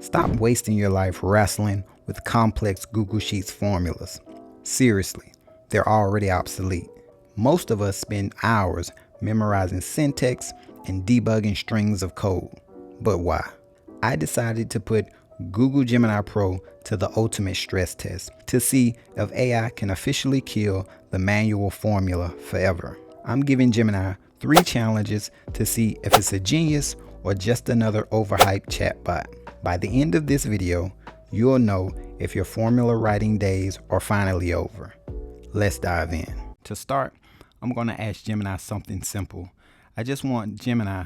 Stop wasting your life wrestling with complex Google Sheets formulas. Seriously, they're already obsolete. Most of us spend hours memorizing syntax and debugging strings of code. But why? I decided to put Google Gemini Pro to the ultimate stress test to see if AI can officially kill the manual formula forever. I'm giving Gemini 3 challenges to see if it's a genius or just another overhyped chatbot. By the end of this video, you'll know if your formula writing days are finally over. Let's dive in. To start, I'm going to ask Gemini something simple. I just want Gemini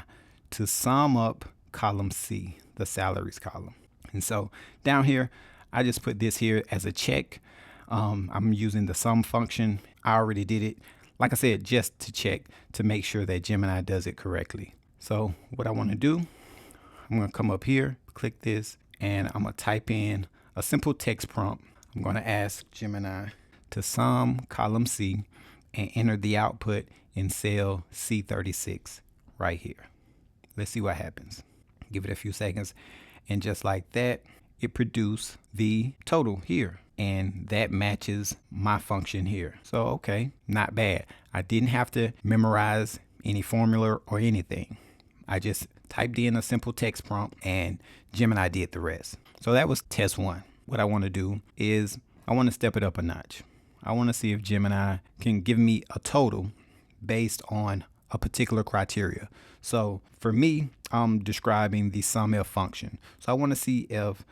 to sum up column C, the salaries column. And so down here, I just put this here as a check. I'm using the sum function. I already did it, like I said, just to check to make sure that Gemini does it correctly. So what I want to do, I'm going to come up here, click this, and I'm going to type in a simple text prompt. I'm going to ask Gemini to sum column C and enter the output in cell C36 right here. Let's see what happens. Give it a few seconds. And just like that, it produced the total here. And that matches my function here. So, okay, not bad. I didn't have to memorize any formula or anything. I just typed in a simple text prompt and Gemini did the rest. So that was test 1. What I want to do is I want to step it up a notch. I want to see if Gemini can give me a total based on a particular criteria. So for me, I'm describing the SUMIF function. So I want to see if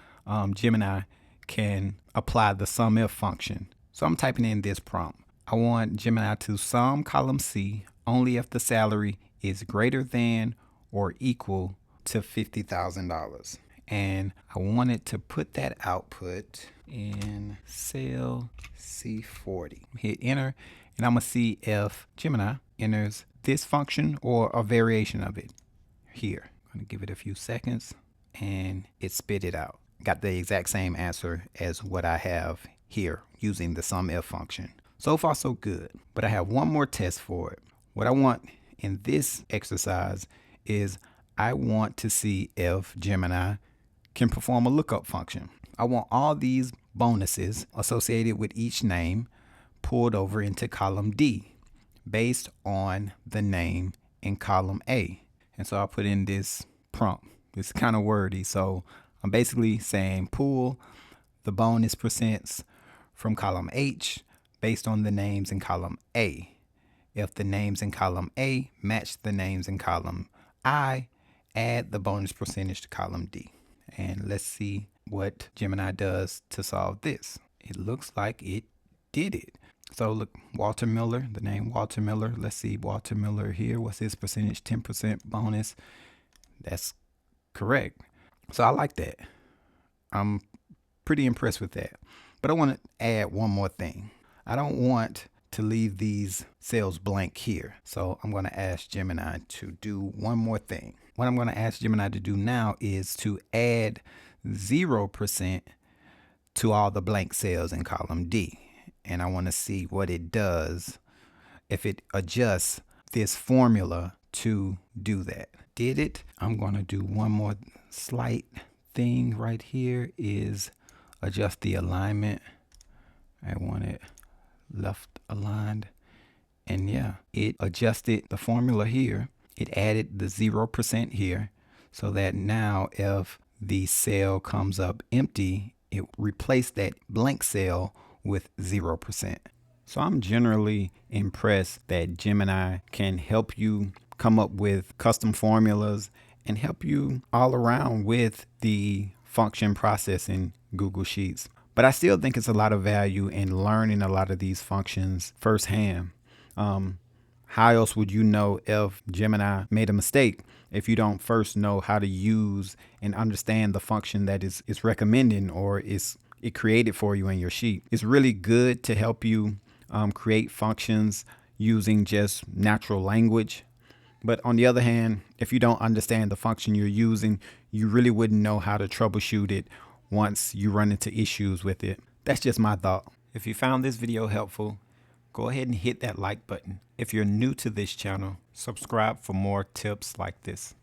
Gemini can apply the SUMIF function. So I'm typing in this prompt. I want Gemini to sum column C only if the salary is greater than or equal to $50,000. And I wanted to put that output in cell C40. Hit enter, and I'm gonna see if Gemini enters this function or a variation of it here. I'm gonna give it a few seconds and it spit it out. Got the exact same answer as what I have here using the SUMIF function. So far so good, but I have one more test for it. What I want in this exercise is I want to see if Gemini can perform a lookup function. I want all these bonuses associated with each name pulled over into column D based on the name in column A. And so I put in this prompt. It's kind of wordy. So I'm basically saying pull the bonus percents from column H based on the names in column A. If the names in column A match the names in column I, add the bonus percentage to column D. And let's see what Gemini does to solve this. It looks like it did it. So look, Walter Miller, the name Walter Miller. Let's see Walter Miller here. What's his percentage? 10% bonus. That's correct. So I like that. I'm pretty impressed with that. But I want to add one more thing. I don't want to leave these cells blank here. So I'm going to ask Gemini to do one more thing. What I'm going to ask Gemini to do now is to add 0% to all the blank cells in column D. And I want to see what it does if it adjusts this formula to do that. Did it? I'm going to do one more slight thing right here is adjust the alignment. I want it left aligned. And yeah, it adjusted the formula here. It added the 0% here so that now if the cell comes up empty, it replaced that blank cell with 0%. So I'm generally impressed that Gemini can help you come up with custom formulas and help you all around with the function process in Google Sheets. But I still think it's a lot of value in learning a lot of these functions firsthand. How else would you know if Gemini made a mistake if you don't first know how to use and understand the function that is recommending or is it created for you in your sheet? It's really good to help you create functions using just natural language. But on the other hand, if you don't understand the function you're using, you really wouldn't know how to troubleshoot it once you run into issues with it. That's just my thought. If you found this video helpful, go ahead and hit that like button. If you're new to this channel, subscribe for more tips like this.